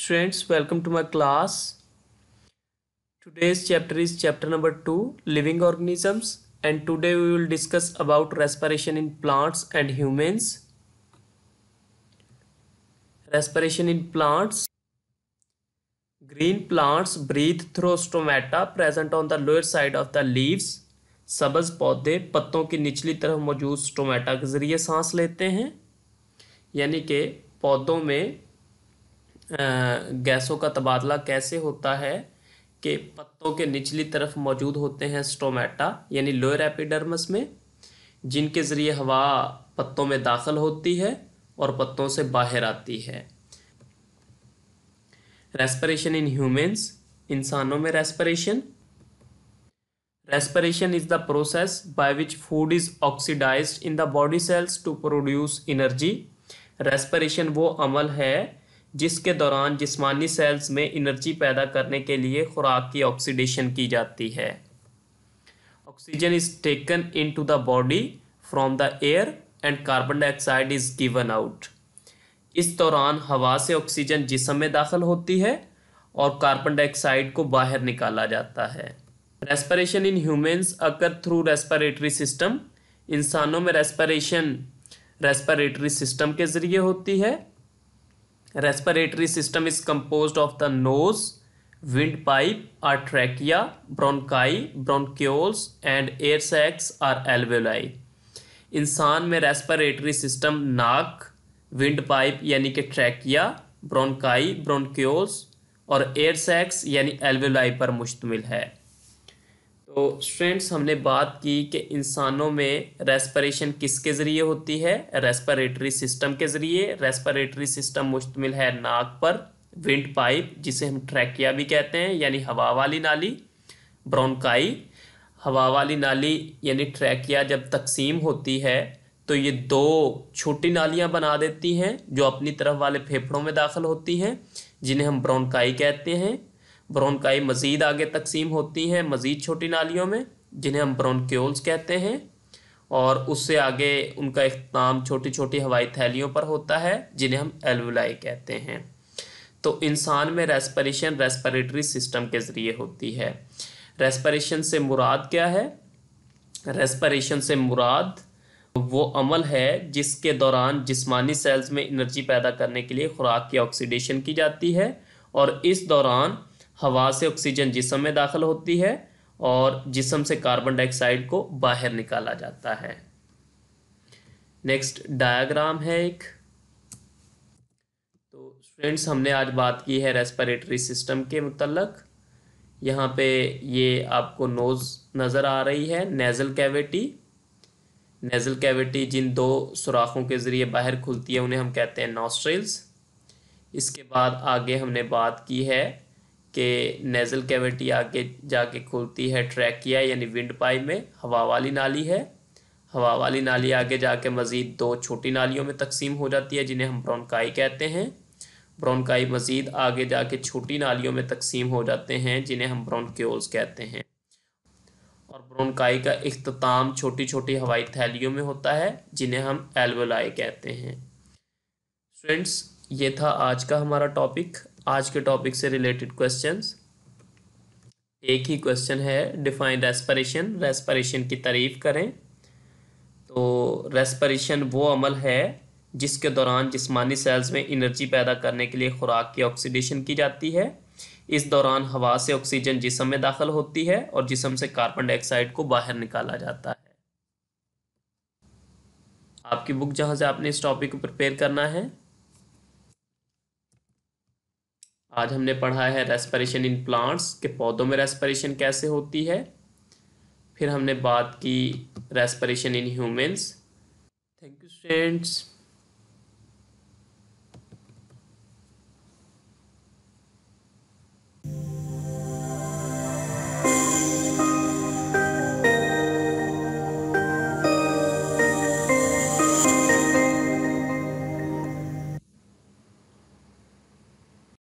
Students, welcome to my class. Today's chapter is chapter number 2, living organisms, and today we will discuss about respiration in plants and humans. Respiration in plants. Green plants breathe through stomata present on the lower side of the leaves. सबज पौधे पत्तों की निचली तरफ मौजूद stomata के जरिए सांस लेते हैं। यानी कि पौधों में गैसों का तबादला कैसे होता है कि पत्तों के निचली तरफ मौजूद होते हैं स्टोमेटा यानी लोअर एपिडर्मिस में, जिनके ज़रिए हवा पत्तों में दाखिल होती है और पत्तों से बाहर आती है। रेस्पिरेशन इन ह्यूमंस, इंसानों में respiration is the process by which food is oxidised in the body cells to produce energy. Respiration वो अमल है जिसके दौरान जिस्मानी सेल्स में एनर्जी पैदा करने के लिए खुराक की ऑक्सीडेशन की जाती है। Oxygen is taken into the body from the air and carbon dioxide is given out. इस दौरान हवा से ऑक्सीजन जिस्म में दाखिल होती है और कार्बन डाइऑक्साइड को बाहर निकाला जाता है। Respiration in humans occur through respiratory system. इंसानों में रेस्पिरेशन रेस्पिरेटरी सिस्टम के जरिए होती है। Respiratory system is composed of the nose, windpipe or trachea, bronchi, bronchioles and air sacs or alveoli। इंसान में रेस्पिरेटरी सिस्टम नाक, विंड पाइप यानी कि ट्रैकिया, ब्रोंकाई, ब्रोंक्योल्स और एयर सैक्स यानी एल्वेलाई पर मुश्तमिल है। तो स्टूडेंट्स, हमने बात की कि इंसानों में रेस्पिरेशन किसके ज़रिए होती है, रेस्पिरेटरी सिस्टम के ज़रिए। रेस्पिरेटरी सिस्टम मुश्तमिल है नाक पर, विंड पाइप जिसे हम ट्रैकिया भी कहते हैं यानी हवा वाली नाली, ब्रोंकाई हवा वाली नाली यानी ट्रैकिया जब तकसीम होती है तो ये दो छोटी नालियां बना देती हैं जो अपनी तरफ वाले फेफड़ों में दाखिल होती हैं, जिन्हें हम ब्रोंकाई कहते हैं। ब्रोंकाई मज़ीद आगे तकसीम होती हैं मज़ीद छोटी नालियों में, जिन्हें हम ब्रोंक्योल्स कहते हैं, और उससे आगे उनका इख्तिताम छोटी छोटी हवाई थैलियों पर होता है जिन्हें हम एल्वुलाई कहते हैं। तो इंसान में रेस्पिरेशन रेस्पिरेटरी सिस्टम के ज़रिए होती है। रेस्पिरेशन से मुराद क्या है? रेस्पिरेशन से मुराद वो अमल है जिसके दौरान जिस्मानी सेल्स में एनर्जी पैदा करने के लिए खुराक की ऑक्सीडेशन की जाती है और इस दौरान हवा से ऑक्सीजन जिस्म में दाखिल होती है और जिस्म से कार्बन डाइऑक्साइड को बाहर निकाला जाता है। नेक्स्ट डायग्राम है एक। तो स्टूडेंट्स, हमने आज बात की है रेस्पिरेटरी सिस्टम के मुतल्लक। यहाँ पे ये आपको नोज़ नज़र आ रही है, नेज़ल कैविटी। नेज़ल कैविटी जिन दो सुराखों के ज़रिए बाहर खुलती है उन्हें हम कहते हैं नॉस्ट्रिल्स। इसके बाद आगे हमने बात की है कि नेज़ल कैविटी आगे जाके खुलती है ट्रैकिया यानी विंड पाइप में, हवा वाली नाली है। हवा वाली नाली आगे जाके मज़ीद दो छोटी नालियों में तकसीम हो जाती है जिन्हें हम ब्रोंकाई कहते हैं। ब्रोंकाई मज़ीद आगे जाके छोटी नालियों में तकसीम हो जाते हैं जिन्हें हम ब्रोंक्योल्स कहते हैं, और ब्रोंकाई का इख्तिताम छोटी छोटी हवाई थैलियों में होता है जिन्हें हम एल्वुलाई कहते हैं। स्टूडेंट्स, ये था आज का हमारा टॉपिक। आज के टॉपिक से रिलेटेड क्वेश्चंस। एक ही क्वेश्चन है, डिफाइन रेस्पिरेशन। रेस्पिरेशन की तारीफ करें। तो रेस्पिरेशन वो अमल है जिसके दौरान जिस्मानी सेल्स में एनर्जी पैदा करने के लिए खुराक की ऑक्सीडेशन की जाती है। इस दौरान हवा से ऑक्सीजन जिस्म में दाखिल होती है और जिस्म से कार्बन डाइऑक्साइड को बाहर निकाला जाता है। आपकी बुक जहां से आपने इस टॉपिक को प्रिपेयर करना है। आज हमने पढ़ा है रेस्पिरेशन इन प्लांट्स के पौधों में रेस्पिरेशन कैसे होती है। फिर हमने बात की respiration in humans. Thank you students.